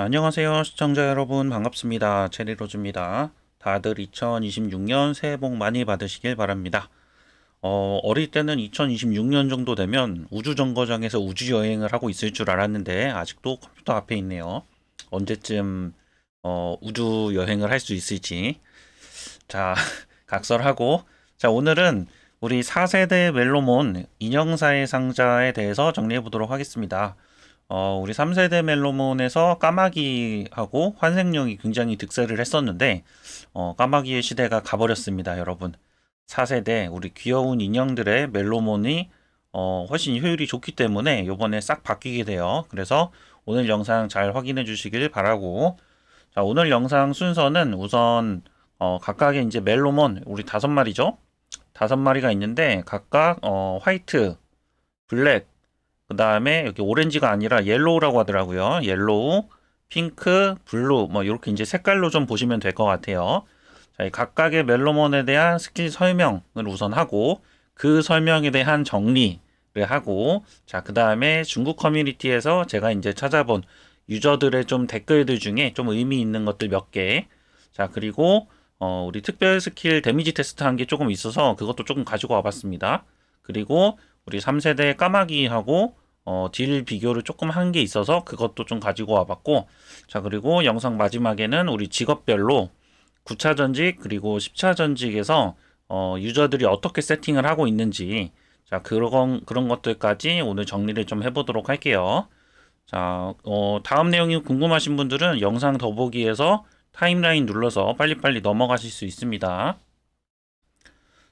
안녕하세요. 시청자 여러분 반갑습니다. 체리로즈입니다. 다들 2026년 새해 복 많이 받으시길 바랍니다. 어릴 때는 2026년 정도 되면 우주정거장에서 우주여행을 하고 있을 줄 알았는데 아직도 컴퓨터 앞에 있네요. 언제쯤 우주여행을 할 수 있을지. 자, 각설하고. 자, 오늘은 우리 4세대 멜로몬 인형사의 상자에 대해서 정리해 보도록 하겠습니다. 우리 3세대 멜로몬에서 까마귀하고 환생령이 굉장히 득세를 했었는데, 까마귀의 시대가 가버렸습니다, 여러분. 4세대, 우리 귀여운 인형들의 멜로몬이, 훨씬 효율이 좋기 때문에 요번에 싹 바뀌게 돼요. 그래서 오늘 영상 잘 확인해 주시길 바라고, 자, 오늘 영상 순서는 우선, 각각의 이제 멜로몬, 우리 5마리죠? 5마리가 있는데, 각각, 화이트, 블랙, 그 다음에 여기 오렌지가 아니라 옐로우라고 하더라고요. 옐로우, 핑크, 블루 뭐 이렇게 이제 색깔로 좀 보시면 될 것 같아요. 자, 이 각각의 멜로몬에 대한 스킬 설명을 우선 하고 그 설명에 대한 정리를 하고 자, 그 다음에 중국 커뮤니티에서 제가 이제 찾아본 유저들의 좀 댓글들 중에 좀 의미 있는 것들 몇 개. 자, 그리고 우리 특별 스킬 데미지 테스트 한 게 조금 있어서 그것도 조금 가지고 와봤습니다. 그리고 우리 3세대 까마귀하고 딜 비교를 조금 한 게 있어서 그것도 좀 가지고 와봤고 자 그리고 영상 마지막에는 우리 직업별로 9차 전직 그리고 10차 전직에서 유저들이 어떻게 세팅을 하고 있는지 자 그런 것들까지 오늘 정리를 좀 해보도록 할게요. 자 다음 내용이 궁금하신 분들은 영상 더보기에서 타임라인 눌러서 빨리빨리 넘어가실 수 있습니다.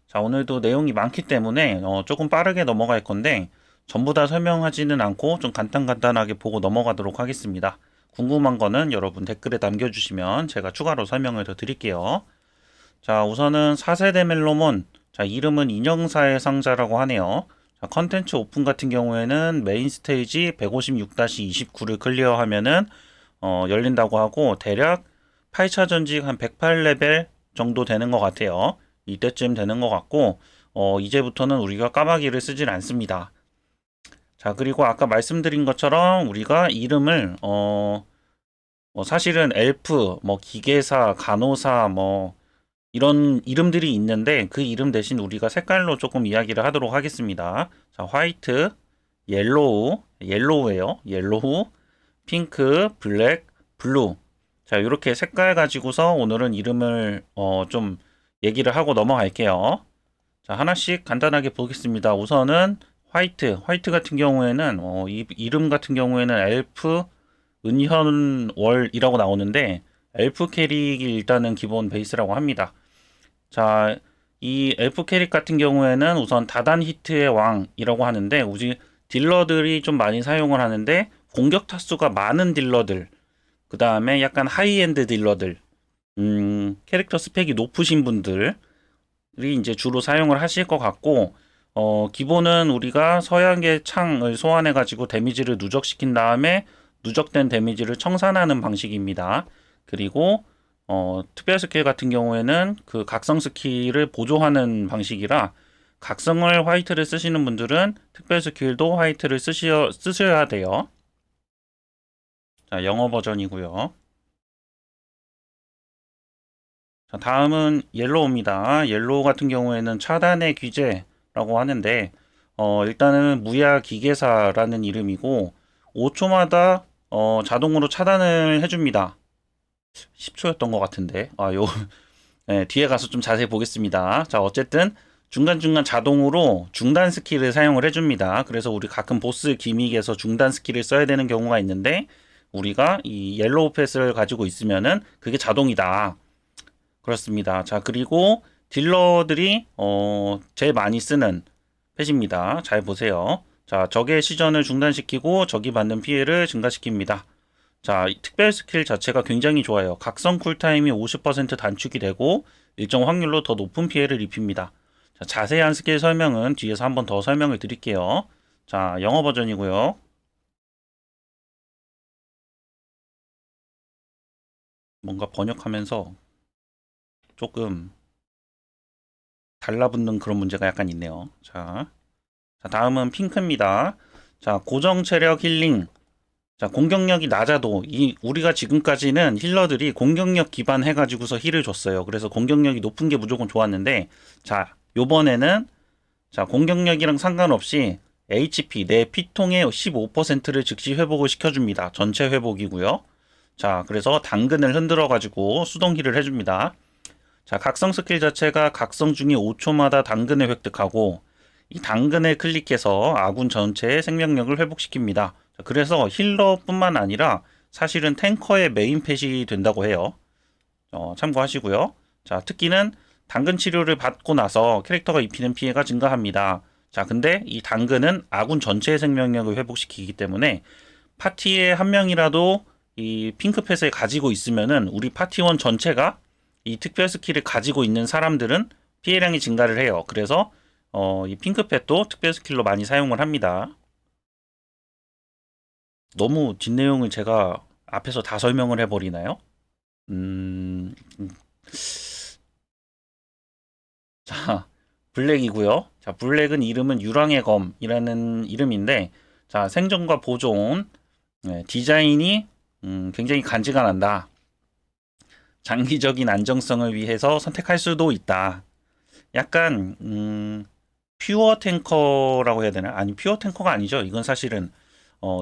자, 오늘도 내용이 많기 때문에 조금 빠르게 넘어갈 건데 전부 다 설명하지는 않고 좀 간단하게 보고 넘어가도록 하겠습니다. 궁금한 거는 여러분 댓글에 남겨주시면 제가 추가로 설명을 더 드릴게요. 자, 우선은 4세대 멜로몬. 자, 이름은 인형사의 상자라고 하네요. 자, 컨텐츠 오픈 같은 경우에는 메인 스테이지 156-29를 클리어하면은 열린다고 하고 대략 8차 전직 한 108레벨 정도 되는 것 같아요. 이때쯤 되는 것 같고 이제부터는 우리가 까마귀를 쓰질 않습니다. 자, 그리고 아까 말씀드린 것처럼 우리가 이름을 사실은 엘프, 뭐 기계사, 간호사, 뭐 이런 이름들이 있는데 그 이름 대신 우리가 색깔로 조금 이야기를 하도록 하겠습니다. 자, 화이트, 옐로우예요. 옐로우, 핑크, 블랙, 블루. 자, 이렇게 색깔 가지고서 오늘은 이름을 좀 얘기를 하고 넘어갈게요. 자, 하나씩 간단하게 보겠습니다. 우선은 화이트 같은 경우에는 이 이름 같은 경우에는 엘프 은현월이라고 나오는데 엘프 캐릭이 일단은 기본 베이스라고 합니다. 자, 이 엘프 캐릭 같은 경우에는 우선 다단 히트의 왕이라고 하는데 우리 딜러들이 좀 많이 사용을 하는데 공격 타수가 많은 딜러들 그 다음에 약간 하이엔드 딜러들 캐릭터 스펙이 높으신 분들이 이제 주로 사용을 하실 것 같고 기본은 우리가 서양의 창을 소환해 가지고 데미지를 누적시킨 다음에 누적된 데미지를 청산하는 방식입니다. 그리고 특별 스킬 같은 경우에는 그 각성 스킬을 보조하는 방식이라 각성을 화이트를 쓰시는 분들은 특별 스킬도 화이트를 쓰셔야 돼요. 자, 영어 버전이고요. 자, 다음은 옐로우입니다. 옐로우 같은 경우에는 차단의 귀재라고 하는데 일단은 무야 기계사라는 이름이고 5초마다 자동으로 차단을 해줍니다. 10초였던 것 같은데 네, 뒤에 가서 좀 자세히 보겠습니다. 자, 어쨌든 중간중간 자동으로 중단 스킬을 사용을 해줍니다. 그래서 우리 가끔 보스 기믹에서 중단 스킬을 써야 되는 경우가 있는데 우리가 이 옐로우 펫을 가지고 있으면은 그게 자동이다. 그렇습니다. 자, 그리고 딜러들이 제일 많이 쓰는 펫입니다. 잘 보세요. 자, 적의 시전을 중단시키고 적이 받는 피해를 증가시킵니다. 자, 특별 스킬 자체가 굉장히 좋아요. 각성 쿨타임이 50% 단축이 되고 일정 확률로 더 높은 피해를 입힙니다. 자, 자세한 스킬 설명은 뒤에서 한번 더 설명을 드릴게요. 자, 영어 버전이고요. 뭔가 번역하면서 조금 달라붙는 그런 문제가 약간 있네요. 자, 다음은 핑크입니다. 자, 고정 체력 힐링. 자, 공격력이 낮아도 우리가 지금까지는 힐러들이 공격력 기반 해가지고서 힐을 줬어요. 그래서 공격력이 높은 게 무조건 좋았는데, 자, 요번에는 자, 공격력이랑 상관없이 HP 내 피통의 15%를 즉시 회복을 시켜줍니다. 전체 회복이고요. 자, 그래서 당근을 흔들어 가지고 수동 힐을 해줍니다. 자, 각성 스킬 자체가 각성 중에 5초마다 당근을 획득하고 이 당근을 클릭해서 아군 전체의 생명력을 회복시킵니다. 자, 그래서 힐러뿐만 아니라 사실은 탱커의 메인 펫이 된다고 해요. 참고하시고요. 자, 특기는 당근 치료를 받고 나서 캐릭터가 입히는 피해가 증가합니다. 자, 근데 이 당근은 아군 전체의 생명력을 회복시키기 때문에 파티에 한 명이라도 이 핑크펫을 가지고 있으면은 우리 파티원 전체가 이 특별 스킬을 가지고 있는 사람들은 피해량이 증가를 해요. 그래서 이 핑크펫도 특별 스킬로 많이 사용을 합니다. 너무 뒷내용을 제가 앞에서 다 설명을 해버리나요? 음, 자, 블랙이고요. 자, 블랙은 이름은 유랑의 검이라는 이름인데, 자, 생존과 보존, 디자인이 굉장히 간지가 난다. 장기적인 안정성을 위해서 선택할 수도 있다. 약간 퓨어 탱커라고 해야 되나? 아니, 퓨어 탱커가 아니죠. 이건 사실은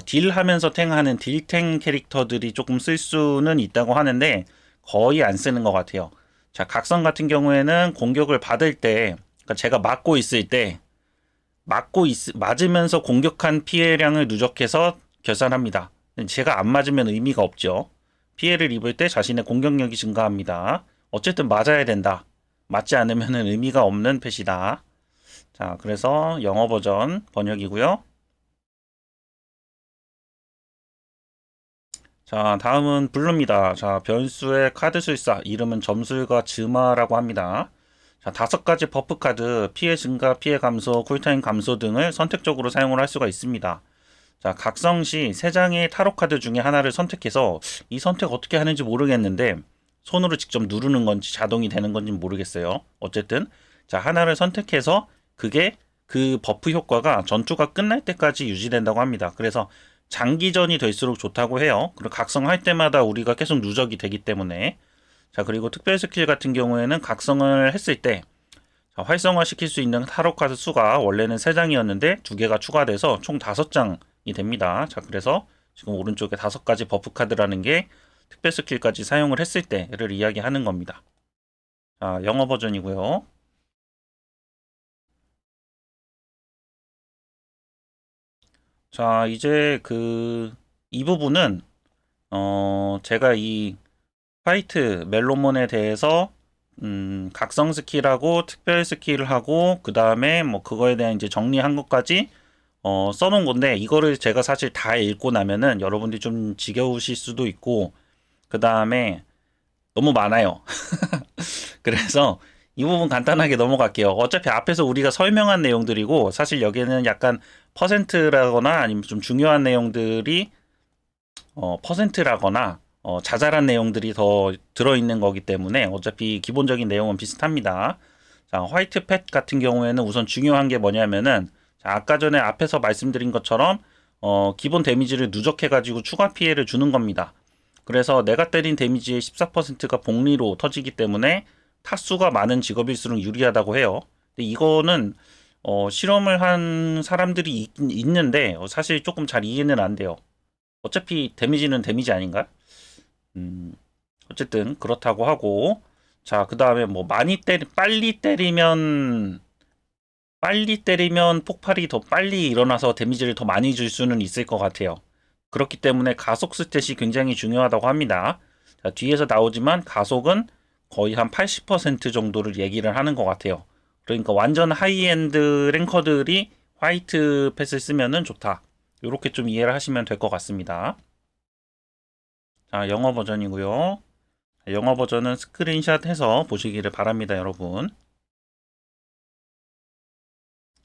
딜하면서 탱하는 딜탱 캐릭터들이 조금 쓸 수는 있다고 하는데 거의 안 쓰는 것 같아요. 자, 각성 같은 경우에는 공격을 받을 때, 그러니까 제가 맞고 있을 때 맞으면서 공격한 피해량을 누적해서 결산합니다. 제가 안 맞으면 의미가 없죠. 피해를 입을 때 자신의 공격력이 증가합니다. 어쨌든 맞아야 된다. 맞지 않으면 의미가 없는 펫이다. 자, 그래서 영어 버전 번역이고요. 자, 다음은 블루입니다. 자, 변수의 카드술사, 이름은 점술가 즈마라고 합니다. 자, 5가지 버프 카드, 피해 증가, 피해 감소, 쿨타임 감소 등을 선택적으로 사용을 할 수가 있습니다. 자, 각성 시 3장의 타로 카드 중에 하나를 선택해서 이 선택 어떻게 하는지 모르겠는데 손으로 직접 누르는 건지 자동이 되는 건지 모르겠어요. 어쨌든 자, 하나를 선택해서 그게 그 버프 효과가 전투가 끝날 때까지 유지된다고 합니다. 그래서 장기전이 될수록 좋다고 해요. 그리고 각성할 때마다 우리가 계속 누적이 되기 때문에. 자, 그리고 특별 스킬 같은 경우에는 각성을 했을 때 자, 활성화시킬 수 있는 타로 카드 수가 원래는 3장이었는데 2개가 추가돼서 총 5장이 됩니다. 자, 그래서 지금 오른쪽에 5가지 버프 카드라는 게 특별 스킬까지 사용을 했을 때를 이야기하는 겁니다. 자, 영어 버전이고요. 자, 이제 이 부분은 제가 이 화이트 멜로몬에 대해서 각성 스킬하고 특별 스킬을 하고 그 다음에 뭐 그거에 대한 이제 정리한 것까지 써놓은 건데 이거를 제가 사실 다 읽고 나면은 여러분들이 좀 지겨우실 수도 있고 그 다음에 너무 많아요. 그래서 이 부분 간단하게 넘어갈게요. 어차피 앞에서 우리가 설명한 내용들이고 사실 여기에는 약간 퍼센트라거나 아니면 좀 중요한 내용들이 퍼센트라거나 자잘한 내용들이 더 들어있는 거기 때문에 어차피 기본적인 내용은 비슷합니다. 자, 화이트 펫 같은 경우에는 우선 중요한 게 뭐냐면은 자, 아까 전에 앞에서 말씀드린 것처럼 기본 데미지를 누적해가지고 추가 피해를 주는 겁니다. 그래서 내가 때린 데미지의 14%가 복리로 터지기 때문에 타수가 많은 직업일수록 유리하다고 해요. 근데 이거는 실험을 한 사람들이 있는데 사실 조금 잘 이해는 안 돼요. 어차피 데미지는 데미지 아닌가? 어쨌든 그렇다고 하고 자, 그 다음에 뭐 빨리 때리면 폭발이 더 빨리 일어나서 데미지를 더 많이 줄 수는 있을 것 같아요. 그렇기 때문에 가속 스탯이 굉장히 중요하다고 합니다. 자, 뒤에서 나오지만 가속은 거의 한 80% 정도를 얘기를 하는 것 같아요. 그러니까 완전 하이엔드 랭커들이 화이트 펫을 쓰면은 좋다. 이렇게 좀 이해를 하시면 될 것 같습니다. 자, 영어 버전이고요. 영어 버전은 스크린샷 해서 보시기를 바랍니다, 여러분.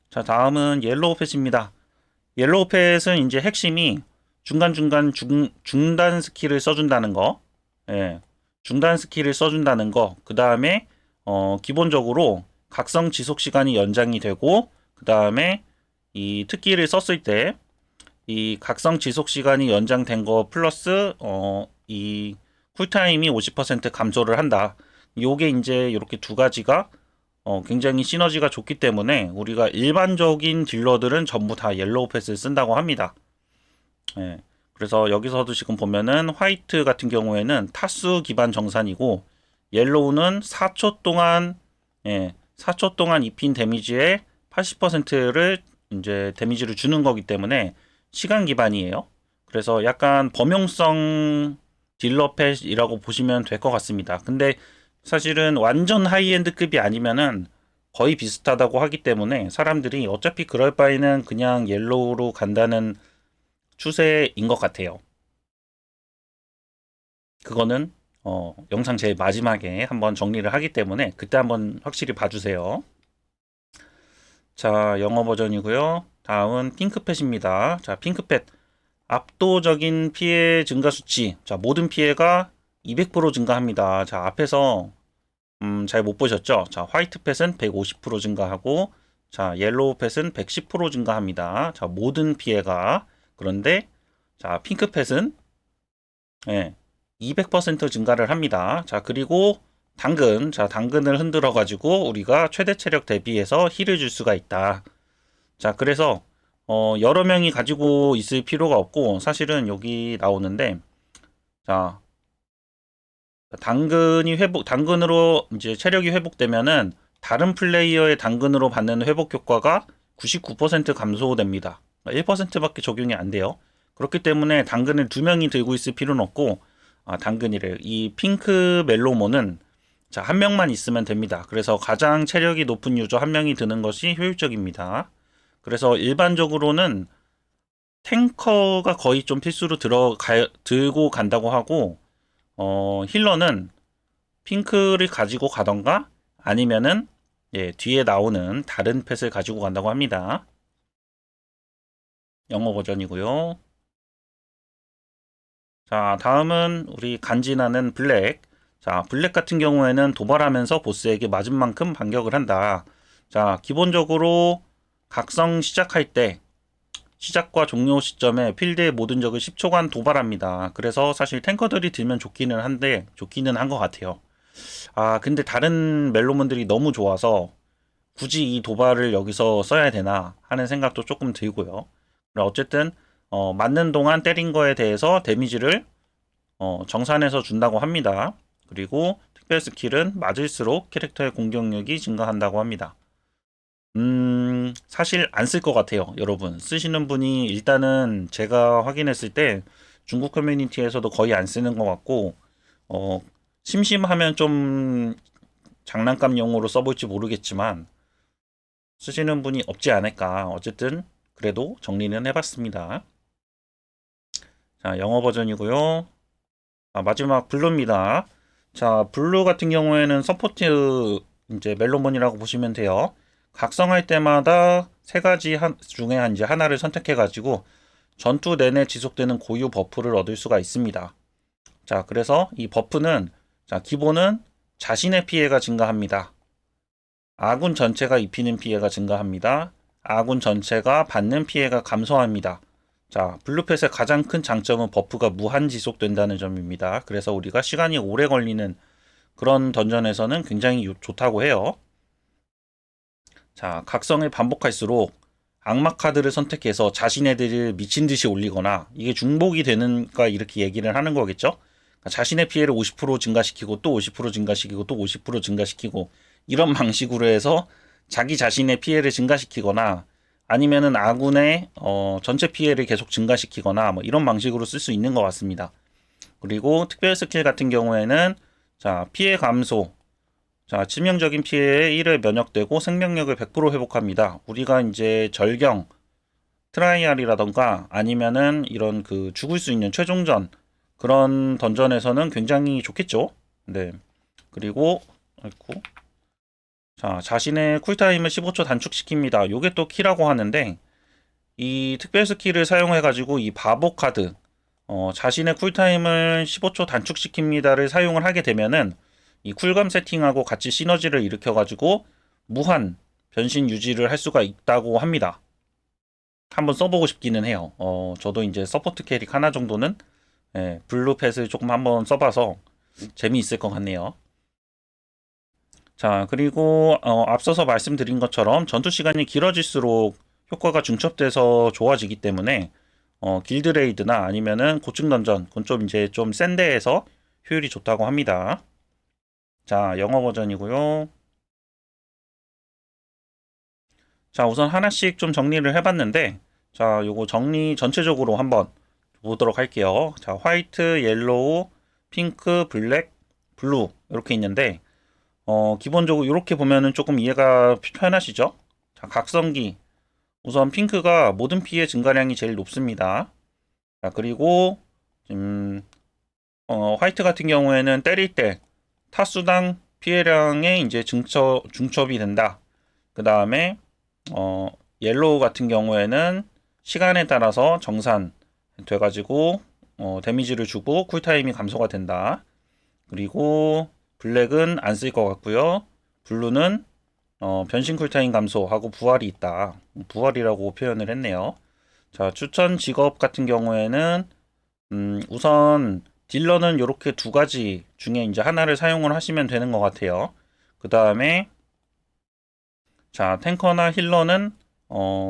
자, 다음은 옐로우 펫입니다. 옐로우 펫은 이제 핵심이 중간중간 중단 스킬을 써준다는 거. 예, 중단 스킬을 써준다는 거. 그 다음에, 기본적으로 각성 지속 시간이 연장이 되고, 그 다음에 이 특기를 썼을 때, 이 각성 지속 시간이 연장된 거 플러스 이 쿨타임이 50% 감소를 한다. 요게 이제 이렇게 두 가지가 굉장히 시너지가 좋기 때문에 우리가 일반적인 딜러들은 전부 다 옐로우 펫을 쓴다고 합니다. 예. 그래서 여기서도 지금 보면은 화이트 같은 경우에는 타수 기반 정산이고 옐로우는 4초 동안 4초 동안 입힌 데미지의 80%를 이제 데미지를 주는 거기 때문에 시간 기반이에요. 그래서 약간 범용성 딜러 펫이라고 보시면 될 것 같습니다. 근데 사실은 완전 하이엔드급이 아니면은 거의 비슷하다고 하기 때문에 사람들이 어차피 그럴 바에는 그냥 옐로우로 간다는 추세인 것 같아요. 그거는 영상 제일 마지막에 한번 정리를 하기 때문에 그때 한번 확실히 봐주세요. 자, 영어 버전이고요. 다음은 핑크펫입니다. 자, 핑크펫 압도적인 피해 증가 수치. 자, 모든 피해가 200% 증가합니다. 자, 앞에서 잘 못 보셨죠? 자, 화이트펫은 150% 증가하고 자, 옐로우펫은 110% 증가합니다. 자, 모든 피해가. 그런데 자, 핑크펫은 200% 증가를 합니다. 자, 그리고 당근. 자, 당근을 흔들어 가지고 우리가 최대 체력 대비해서 힐을 줄 수가 있다. 자, 그래서 여러 명이 가지고 있을 필요가 없고 사실은 여기 나오는데 자, 당근으로 이제 체력이 회복되면은 다른 플레이어의 당근으로 받는 회복 효과가 99% 감소됩니다. 1%밖에 적용이 안 돼요. 그렇기 때문에 당근을 두 명이 들고 있을 필요는 없고 당근이래요. 이 핑크 멜로몬은 자, 한 명만 있으면 됩니다. 그래서 가장 체력이 높은 유저 한 명이 드는 것이 효율적입니다. 그래서 일반적으로는 탱커가 거의 좀 필수로 들고 간다고 하고 힐러는 핑크를 가지고 가던가 아니면은 뒤에 나오는 다른 펫을 가지고 간다고 합니다. 영어 버전이고요. 자, 다음은 우리 간지나는 블랙. 자, 블랙 같은 경우에는 도발하면서 보스에게 맞은 만큼 반격을 한다. 자, 기본적으로 각성 시작할 때 시작과 종료 시점에 필드의 모든 적을 10초간 도발합니다. 그래서 사실 탱커들이 들면 좋기는 한 것 같아요. 근데 다른 멜로몬들이 너무 좋아서 굳이 이 도발을 여기서 써야 되나 하는 생각도 조금 들고요. 어쨌든 맞는 동안 때린 거에 대해서 데미지를 정산해서 준다고 합니다. 그리고 특별 스킬은 맞을수록 캐릭터의 공격력이 증가한다고 합니다. 사실 안 쓸 것 같아요, 여러분. 쓰시는 분이 일단은 제가 확인했을 때 중국 커뮤니티에서도 거의 안 쓰는 것 같고, 어, 심심하면 좀 장난감용으로 써볼지 모르겠지만, 쓰시는 분이 없지 않을까. 어쨌든, 그래도 정리는 해봤습니다. 자, 영어 버전이고요. 마지막 블루입니다. 자, 블루 같은 경우에는 서포트 이제 멜로몬이라고 보시면 돼요. 각성할 때마다 세 가지 중에 이제 하나를 선택해 가지고 전투 내내 지속되는 고유 버프를 얻을 수가 있습니다. 자, 그래서 이 버프는 자, 기본은 자신의 피해가 증가합니다. 아군 전체가 입히는 피해가 증가합니다. 아군 전체가 받는 피해가 감소합니다. 자, 블루펫의 가장 큰 장점은 버프가 무한 지속된다는 점입니다. 그래서 우리가 시간이 오래 걸리는 그런 던전에서는 굉장히 좋다고 해요. 자, 각성을 반복할수록 악마 카드를 선택해서 자신의 딜을 미친 듯이 올리거나 이게 중복이 되는가 이렇게 얘기를 하는 거겠죠? 그러니까 자신의 피해를 50% 증가시키고 또 50% 증가시키고 또 50% 증가시키고 이런 방식으로 해서 자기 자신의 피해를 증가시키거나 아니면은 아군의 전체 피해를 계속 증가시키거나 뭐 이런 방식으로 쓸 수 있는 것 같습니다. 그리고 특별 스킬 같은 경우에는 자, 피해 감소. 자, 치명적인 피해에 1회 면역되고 생명력을 100% 회복합니다. 우리가 이제 절경, 트라이알이라던가 아니면은 이런 그 죽을 수 있는 최종전 그런 던전에서는 굉장히 좋겠죠. 네. 그리고 아이고. 자, 자신의 쿨타임을 15초 단축시킵니다. 요게 또 키라고 하는데 이 특별 스킬을 사용해 가지고 이 바보 카드 자신의 쿨타임을 15초 단축시킵니다를 사용을 하게 되면은 이 쿨감 세팅하고 같이 시너지를 일으켜 가지고 무한 변신 유지를 할 수가 있다고 합니다. 한번 써보고 싶기는 해요. 저도 이제 서포트 캐릭 하나 정도는 블루 펫을 조금 한번 써봐서 재미있을 것 같네요. 자, 그리고 앞서서 말씀드린 것처럼 전투 시간이 길어질수록 효과가 중첩돼서 좋아지기 때문에 길드 레이드나 아니면은 고층 던전, 그건 좀 이제 좀 센 데에서 효율이 좋다고 합니다. 자, 영어 버전이고요. 자, 우선 하나씩 좀 정리를 해봤는데, 자, 요거 정리 전체적으로 한번 보도록 할게요. 자, 화이트, 옐로우, 핑크, 블랙, 블루 이렇게 있는데, 기본적으로 이렇게 보면은 조금 이해가 편하시죠? 자, 각성기. 우선 핑크가 모든 피해 증가량이 제일 높습니다. 자, 그리고 화이트 같은 경우에는 때릴 때 타수당 피해량의 이제 중첩이 된다. 그 다음에 옐로우 같은 경우에는 시간에 따라서 정산 돼가지고 데미지를 주고 쿨타임이 감소가 된다. 그리고 블랙은 안 쓸 것 같고요. 블루는 변신 쿨타임 감소하고 부활이 있다. 부활이라고 표현을 했네요. 자, 추천 직업 같은 경우에는 우선 딜러는 이렇게 두 가지 중에 이제 하나를 사용을 하시면 되는 것 같아요. 그 다음에 자, 탱커나 힐러는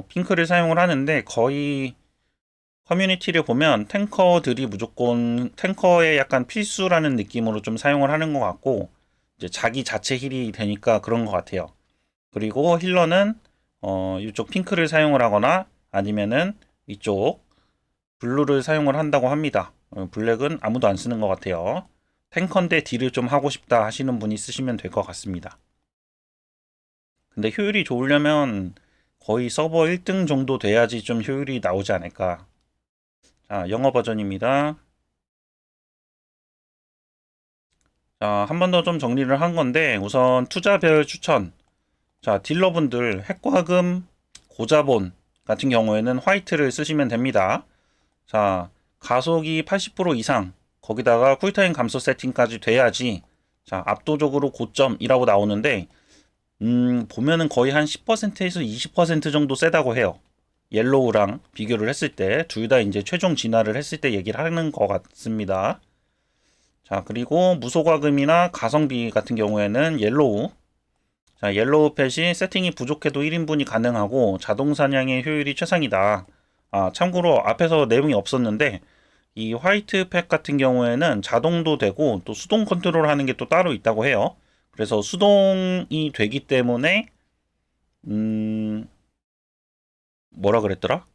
핑크를 사용을 하는데 거의 커뮤니티를 보면 탱커들이 무조건 탱커의 약간 필수라는 느낌으로 좀 사용을 하는 것 같고 이제 자기 자체 힐이 되니까 그런 것 같아요. 그리고 힐러는 이쪽 핑크를 사용을 하거나 아니면은 이쪽 블루를 사용을 한다고 합니다. 블랙은 아무도 안 쓰는 것 같아요. 탱커인데 딜을 좀 하고 싶다 하시는 분이 쓰시면 될 것 같습니다. 근데 효율이 좋으려면 거의 서버 1등 정도 돼야지 좀 효율이 나오지 않을까. 자, 영어 버전입니다. 자, 한 번 더 좀 정리를 한 건데 우선 투자별 추천. 자, 딜러분들 핵과금, 고자본 같은 경우에는 화이트를 쓰시면 됩니다. 자, 가속이 80% 이상, 거기다가 쿨타임 감소 세팅까지 돼야지, 자, 압도적으로 고점이라고 나오는데, 보면은 거의 한 10%에서 20% 정도 세다고 해요. 옐로우랑 비교를 했을 때, 둘 다 이제 최종 진화를 했을 때 얘기를 하는 것 같습니다. 자, 그리고 무소과금이나 가성비 같은 경우에는 옐로우. 자, 옐로우 펫이 세팅이 부족해도 1인분이 가능하고 자동 사냥의 효율이 최상이다. 아, 참고로 앞에서 내용이 없었는데 이 화이트 팩 같은 경우에는 자동도 되고 또 수동 컨트롤 하는 게 또 따로 있다고 해요. 그래서 수동이 되기 때문에 음, 뭐라 그랬더라?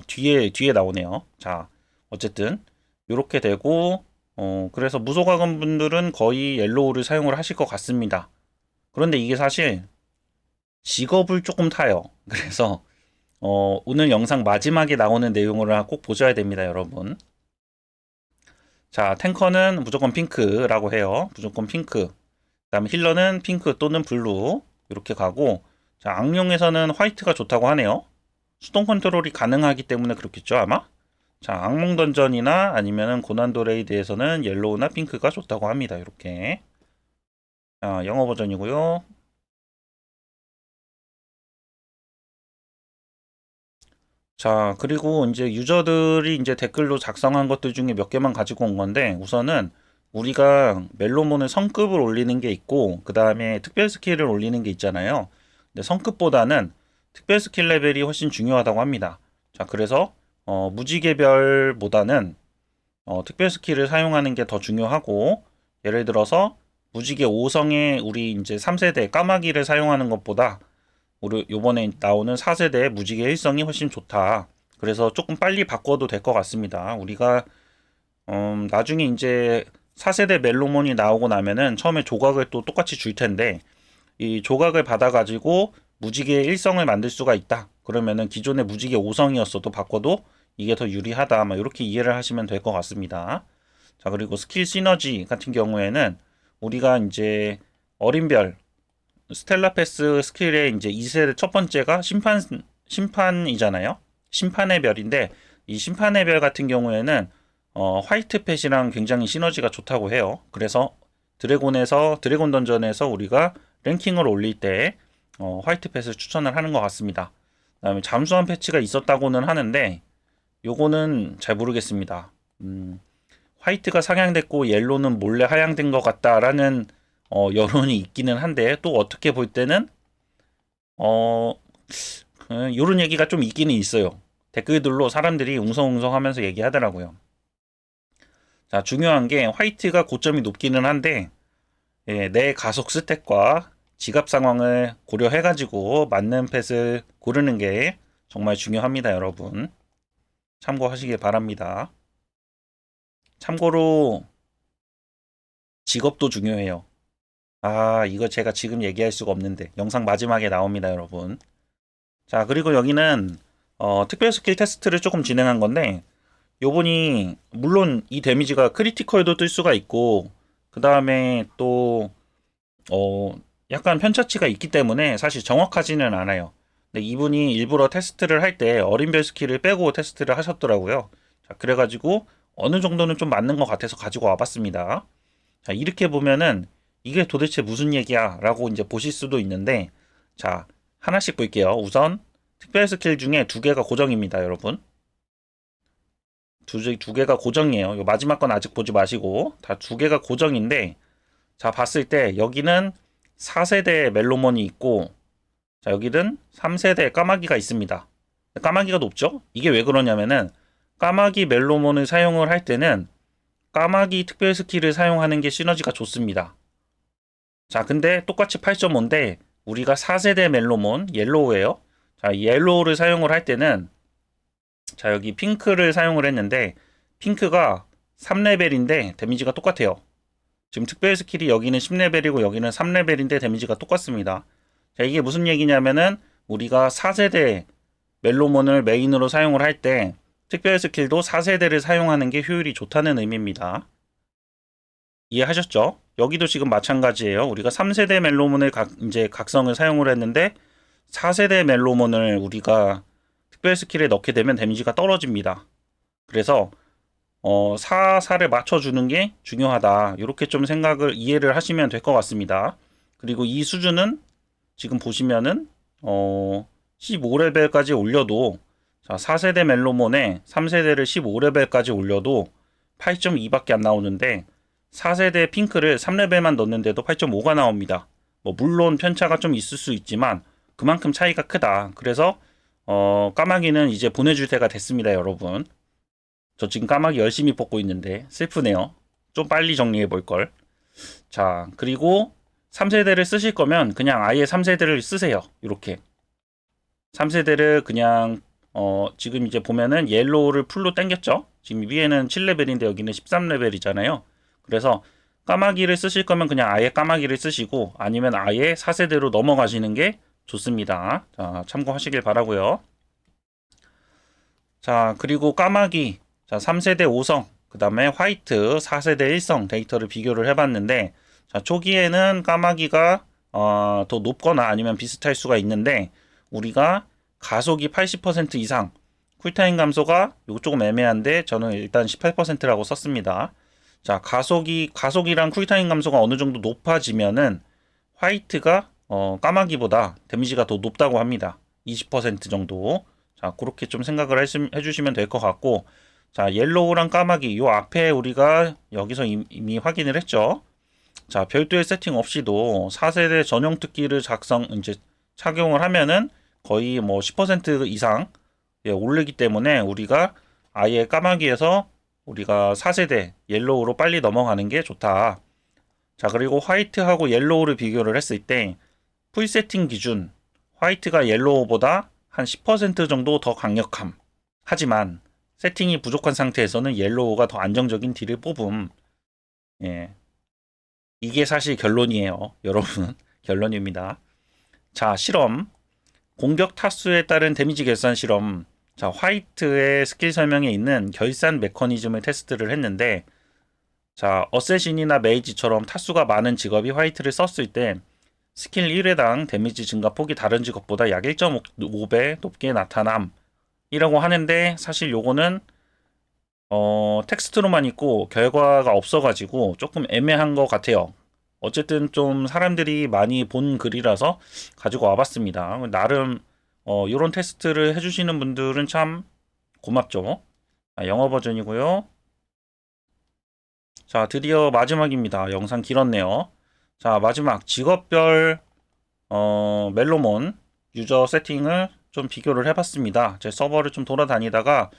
뒤에 나오네요. 자, 어쨌든 이렇게 되고 그래서 무소가금 분들은 거의 옐로우를 사용을 하실 것 같습니다. 그런데 이게 사실 직업을 조금 타요. 그래서 오늘 영상 마지막에 나오는 내용을 꼭 보셔야 됩니다, 여러분. 자, 탱커는 무조건 핑크라고 해요. 무조건 핑크. 그다음에 힐러는 핑크 또는 블루 이렇게 가고, 자, 악령에서는 화이트가 좋다고 하네요. 수동 컨트롤이 가능하기 때문에 그렇겠죠, 아마. 자, 악몽 던전이나 아니면은 고난도 레이드에서는 옐로우나 핑크가 좋다고 합니다. 이렇게. 자, 영어 버전이고요. 자, 그리고 이제 유저들이 이제 댓글로 작성한 것들 중에 몇 개만 가지고 온 건데, 우선은 우리가 멜로몬을 성급을 올리는 게 있고, 그 다음에 특별 스킬을 올리는 게 있잖아요. 근데 성급보다는 특별 스킬 레벨이 훨씬 중요하다고 합니다. 자, 그래서, 무지개별보다는, 특별 스킬을 사용하는 게 더 중요하고, 예를 들어서, 무지개 5성에 우리 이제 3세대 까마귀를 사용하는 것보다, 우리 요번에 나오는 4세대 무지개 일성이 훨씬 좋다. 그래서 조금 빨리 바꿔도 될 것 같습니다. 우리가 나중에 이제 4세대 멜로몬이 나오고 나면은 처음에 조각을 또 똑같이 줄 텐데 이 조각을 받아가지고 무지개 일성을 만들 수가 있다. 그러면은 기존의 무지개 5성이었어도 바꿔도 이게 더 유리하다. 막 이렇게 이해를 하시면 될 것 같습니다. 자, 그리고 스킬 시너지 같은 경우에는 우리가 이제 어린별 스텔라 패스 스킬의 이제 2세대 첫 번째가 심판이잖아요. 심판의 별인데 이 심판의 별 같은 경우에는 화이트 펫이랑 굉장히 시너지가 좋다고 해요. 그래서 드래곤 던전에서 우리가 랭킹을 올릴 때 화이트 펫을 추천을 하는 것 같습니다. 그다음에 잠수함 패치가 있었다고는 하는데 요거는 잘 모르겠습니다. 화이트가 상향됐고 옐로는 몰래 하향된 것 같다라는 여론이 있기는 한데 또 어떻게 볼 때는 어 요런 얘기가 좀 있기는 있어요. 댓글들로 사람들이 웅성웅성하면서 얘기하더라고요. 자, 중요한 게 화이트가 고점이 높기는 한데 예, 내 가속 스택과 지갑 상황을 고려해가지고 맞는 펫을 고르는 게 정말 중요합니다, 여러분. 참고하시길 바랍니다. 참고로 직업도 중요해요. 아, 이거 제가 지금 얘기할 수가 없는데 영상 마지막에 나옵니다, 여러분. 자, 그리고 여기는 특별 스킬 테스트를 조금 진행한 건데 요번이 물론 이 데미지가 크리티컬도 뜰 수가 있고 그 다음에 또 약간 편차치가 있기 때문에 사실 정확하지는 않아요. 근데 이분이 일부러 테스트를 할 때 어린별 스킬을 빼고 테스트를 하셨더라고요. 자, 그래가지고 어느 정도는 좀 맞는 것 같아서 가지고 와봤습니다. 자, 이렇게 보면은 이게 도대체 무슨 얘기야? 라고 이제 보실 수도 있는데, 자, 하나씩 볼게요. 우선, 특별 스킬 중에 두 개가 고정입니다, 여러분. 두 개가 고정이에요. 요 마지막 건 아직 보지 마시고, 다 두 개가 고정인데, 자, 봤을 때 여기는 4세대 멜로몬이 있고, 자, 여기는 3세대 까마귀가 있습니다. 까마귀가 높죠? 이게 왜 그러냐면은, 까마귀 멜로몬을 사용을 할 때는 까마귀 특별 스킬을 사용하는 게 시너지가 좋습니다. 자, 근데 똑같이 8.5인데 우리가 4세대 멜로몬 옐로우예요. 자, 옐로우를 사용을 할 때는 자, 여기 핑크를 사용을 했는데 핑크가 3레벨인데 데미지가 똑같아요. 지금 특별 스킬이 여기는 10레벨이고 여기는 3레벨인데 데미지가 똑같습니다. 자, 이게 무슨 얘기냐면은 우리가 4세대 멜로몬을 메인으로 사용을 할 때 특별 스킬도 4세대를 사용하는 게 효율이 좋다는 의미입니다. 이해하셨죠? 여기도 지금 마찬가지예요. 우리가 3세대 멜로몬을 이제 각성을 사용을 했는데 4세대 멜로몬을 우리가 특별 스킬에 넣게 되면 데미지가 떨어집니다. 그래서 4를 맞춰주는 게 중요하다. 이렇게 좀 생각을 이해를 하시면 될 것 같습니다. 그리고 이 수준은 지금 보시면은 15레벨까지 올려도 자, 4세대 멜로몬에 3세대를 15레벨까지 올려도 8.2밖에 안 나오는데 4세대 핑크를 3레벨만 넣는데도 8.5가 나옵니다. 뭐 물론 편차가 좀 있을 수 있지만 그만큼 차이가 크다. 그래서 까마귀는 이제 보내줄 때가 됐습니다, 여러분. 저 지금 까마귀 열심히 뽑고 있는데 슬프네요. 좀 빨리 정리해 볼 걸. 자, 그리고 3세대를 쓰실 거면 그냥 아예 3세대를 쓰세요. 이렇게 3세대를 그냥 지금 이제 보면은 옐로우를 풀로 당겼죠. 지금 위에는 7레벨인데 여기는 13레벨이잖아요. 그래서 까마귀를 쓰실 거면 그냥 아예 까마귀를 쓰시고 아니면 아예 4세대로 넘어가시는 게 좋습니다. 자, 참고하시길 바라고요. 자, 그리고 까마귀 자, 3세대 5성 그 다음에 화이트 4세대 1성 데이터를 비교를 해봤는데 자, 초기에는 까마귀가 더 높거나 아니면 비슷할 수가 있는데 우리가 가속이 80% 이상 쿨타임 감소가 이거 조금 애매한데 저는 일단 18%라고 썼습니다. 자, 가속이랑 쿨타임 감소가 어느 정도 높아지면은 화이트가 까마귀보다 데미지가 더 높다고 합니다. 20% 정도. 자, 그렇게 좀 생각을 해주시면 될 것 같고, 자, 옐로우랑 까마귀 요 앞에 우리가 여기서 이미 확인을 했죠. 자, 별도의 세팅 없이도 4세대 전용 특기를 이제 착용을 하면은 거의 뭐 10% 이상 예, 오르기 때문에 우리가 아예 까마귀에서 우리가 4세대 옐로우로 빨리 넘어가는 게 좋다. 자, 그리고 화이트하고 옐로우를 비교를 했을 때 풀 세팅 기준 화이트가 옐로우보다 한 10% 정도 더 강력함. 하지만 세팅이 부족한 상태에서는 옐로우가 더 안정적인 딜을 뽑음. 예. 이게 사실 결론이에요. 여러분. 결론입니다. 자, 실험. 공격 타수에 따른 데미지 결산 실험. 자, 화이트의 스킬 설명에 있는 결산 메커니즘을 테스트를 했는데 자, 어쌔신이나 메이지처럼 타수가 많은 직업이 화이트를 썼을 때 스킬 1회당 데미지 증가 폭이 다른 직업보다 약 1.5배 높게 나타남 이라고 하는데 사실 요거는 텍스트로만 있고 결과가 없어가지고 조금 애매한 것 같아요. 어쨌든 좀 사람들이 많이 본 글이라서 가지고 와봤습니다. 나름 이런 테스트를 해주시는 분들은 참 고맙죠. 영어 버전이고요. 자, 드디어 마지막입니다. 영상 길었네요. 자, 마지막 직업별 멜로몬 유저 세팅을 좀 비교를 해봤습니다. 제 서버를 좀 돌아다니다가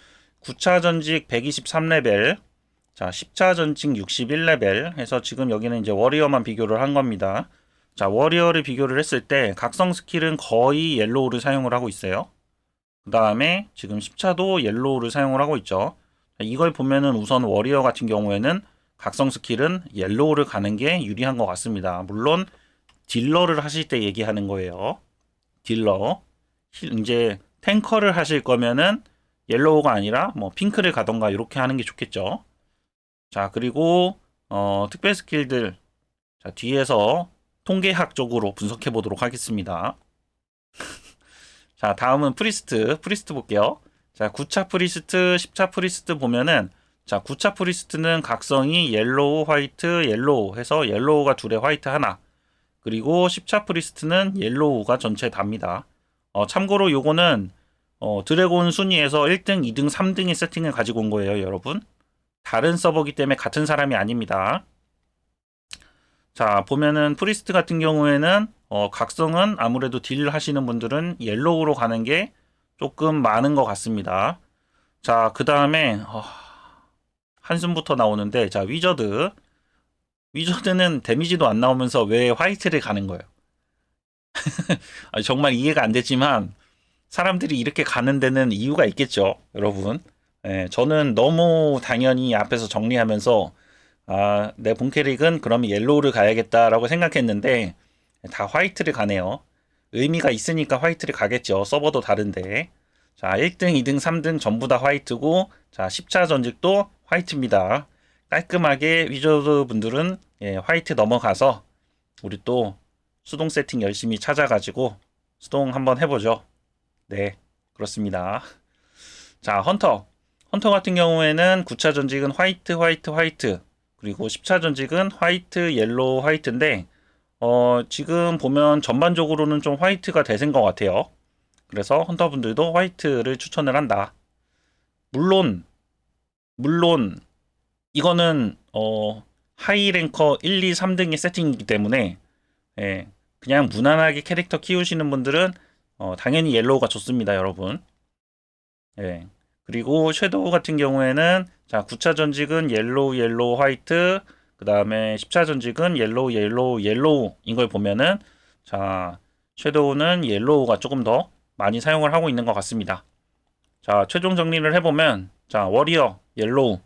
9차 전직 123레벨, 자, 10차 전직 61레벨 해서 지금 여기는 이제 워리어만 비교를 한 겁니다. 자, 워리어를 비교를 했을 때 각성 스킬은 거의 옐로우를 사용을 하고 있어요. 그 다음에 지금 10차도 옐로우를 사용을 하고 있죠. 자, 이걸 보면은 우선 워리어 같은 경우에는 각성 스킬은 옐로우를 가는 게 유리한 것 같습니다. 물론 딜러를 하실 때 얘기하는 거예요. 딜러. 이제 탱커를 하실 거면은 옐로우가 아니라 뭐 핑크를 가던가 이렇게 하는 게 좋겠죠. 자, 그리고 특별 스킬들, 자, 뒤에서 통계학적으로 분석해 보도록 하겠습니다. 자, 다음은 프리스트 볼게요. 자, 9차 프리스트, 10차 프리스트 보면은, 자, 9차 프리스트는 각성이 옐로우, 화이트, 옐로우 해서 옐로우가 둘에 화이트 하나. 그리고 10차 프리스트는 옐로우가 전체 답니다. 참고로 요거는 드래곤 순위에서 1등, 2등, 3등의 세팅을 가지고 온 거예요, 여러분. 다른 서버기 때문에 같은 사람이 아닙니다. 자, 보면은 프리스트 같은 경우에는 각성은 아무래도 딜 하시는 분들은 옐로우로 가는 게 조금 많은 것 같습니다. 자, 그 다음에 한숨부터 나오는데, 자, 위저드는 데미지도 안 나오면서 왜 화이트를 가는 거예요? 정말 이해가 안 되지만 사람들이 이렇게 가는 데는 이유가 있겠죠, 여러분. 저는 너무 당연히 앞에서 정리하면서 내 본캐릭은 그럼 옐로우를 가야겠다라고 생각했는데 다 화이트를 가네요. 의미가 있으니까 화이트를 가겠죠. 서버도 다른데. 자, 1등, 2등, 3등 전부 다 화이트고, 자, 10차 전직도 화이트입니다. 깔끔하게 위저드 분들은 화이트 넘어가서 우리 또 수동 세팅 열심히 찾아가지고 수동 한번 해보죠. 네, 그렇습니다. 자, 헌터 같은 경우에는 9차 전직은 화이트, 그리고 10차 전직은 화이트, 옐로우, 화이트인데 지금 보면 전반적으로는 좀 화이트가 대세인 것 같아요. 그래서 헌터분들도 화이트를 추천을 한다. 물론 이거는 하이 랭커 1, 2, 3등의 세팅이기 때문에 그냥 무난하게 캐릭터 키우시는 분들은 당연히 옐로우가 좋습니다, 여러분. 그리고 섀도우 같은 경우에는 자, 9차 전직은 옐로우, 화이트, 그 다음에 10차 전직은 옐로우인 걸 보면은 자, 섀도우는 옐로우가 조금 더 많이 사용을 하고 있는 것 같습니다. 자, 최종 정리를 해보면 자, 워리어 옐로우,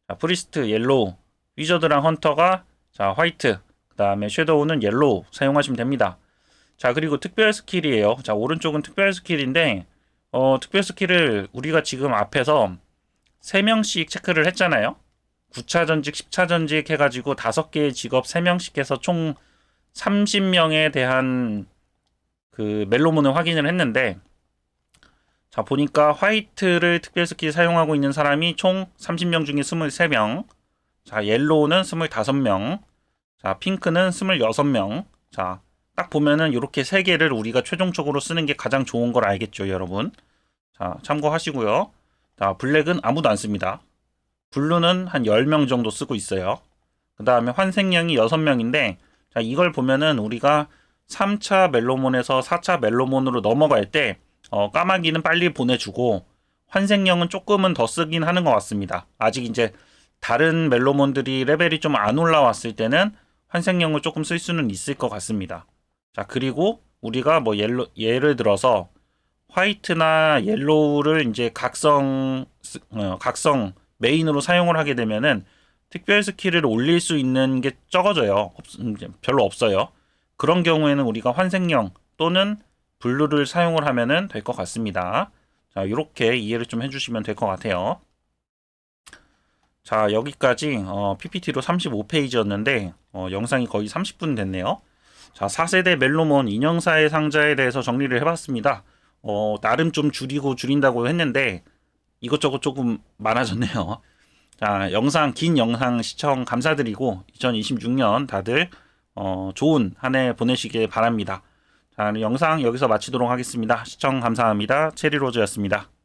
자, 프리스트 옐로우, 위저드랑 헌터가 자, 화이트, 그 다음에 섀도우는 옐로우 사용하시면 됩니다. 자, 그리고 특별 스킬이에요. 자, 오른쪽은 특별 스킬인데 특별 스킬을 우리가 지금 앞에서 3명씩 체크를 했잖아요. 9차 전직, 10차 전직 해가지고 5개의 직업 3명씩 해서 총 30명에 대한 그 멜로몬을 확인을 했는데, 자, 보니까 화이트를 특별 스킬 사용하고 있는 사람이 총 30명 중에 23명, 자, 옐로우는 25명, 자, 핑크는 26명, 자, 딱 보면은 이렇게 3개를 우리가 최종적으로 쓰는 게 가장 좋은 걸 알겠죠, 여러분. 자, 참고하시고요. 자, 블랙은 아무도 안 씁니다. 블루는 한 10명 정도 쓰고 있어요. 그 다음에 환생령이 6명인데, 자, 이걸 보면은 우리가 3차 멜로몬에서 4차 멜로몬으로 넘어갈 때, 까마귀는 빨리 보내주고, 환생령은 조금은 더 쓰긴 하는 것 같습니다. 아직 이제 다른 멜로몬들이 레벨이 좀 안 올라왔을 때는 환생령을 조금 쓸 수는 있을 것 같습니다. 자, 그리고 우리가 뭐 예를 들어서 화이트나 옐로우를 이제 각성 메인으로 사용을 하게 되면은 특별 스킬을 올릴 수 있는 게 적어져요. 별로 없어요. 그런 경우에는 우리가 환생령 또는 블루를 사용을 하면은 될 것 같습니다. 자, 이렇게 이해를 좀 해주시면 될 것 같아요. 자, 여기까지 PPT로 35페이지였는데 영상이 거의 30분 됐네요. 자, 4세대 멜로몬 인형사의 상자에 대해서 정리를 해봤습니다. 나름 좀 줄인다고 했는데 이것저것 조금 많아졌네요. 자, 긴 영상 시청 감사드리고 2026년 다들 좋은 한 해 보내시길 바랍니다. 자, 영상 여기서 마치도록 하겠습니다. 시청 감사합니다. 체리로즈였습니다.